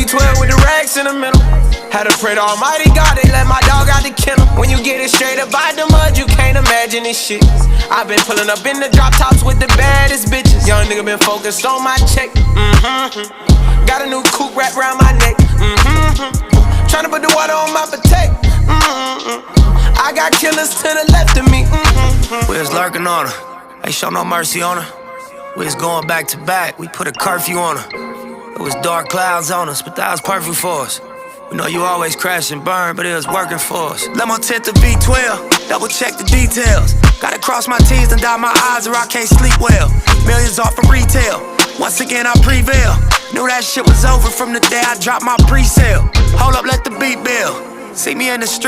V12 with the racks in the middle. Had to pray to Almighty God, they let my dog out the kennel. When you get it straight up out the mud, you can't imagine this shit. I been pulling up in the drop tops with the baddest bitches. Young nigga been focused on my check. Got a new coupe wrapped around my neck. Tryna put the water on my potato. I got killers to the left of me. We was lurking on her, ain't show no mercy on her. We was going back to back, we put a curfew on her. It was dark clouds on us, but that was perfect for us. We know you always crash and burn, but it was working for us. Let my tent to V12, double check the details. Gotta cross my T's and dot my I's or I can't sleep well. Millions off of retail, once again I prevail. Knew that shit was over from the day I dropped my pre-sale. Hold up, let the beat build. See me in the street.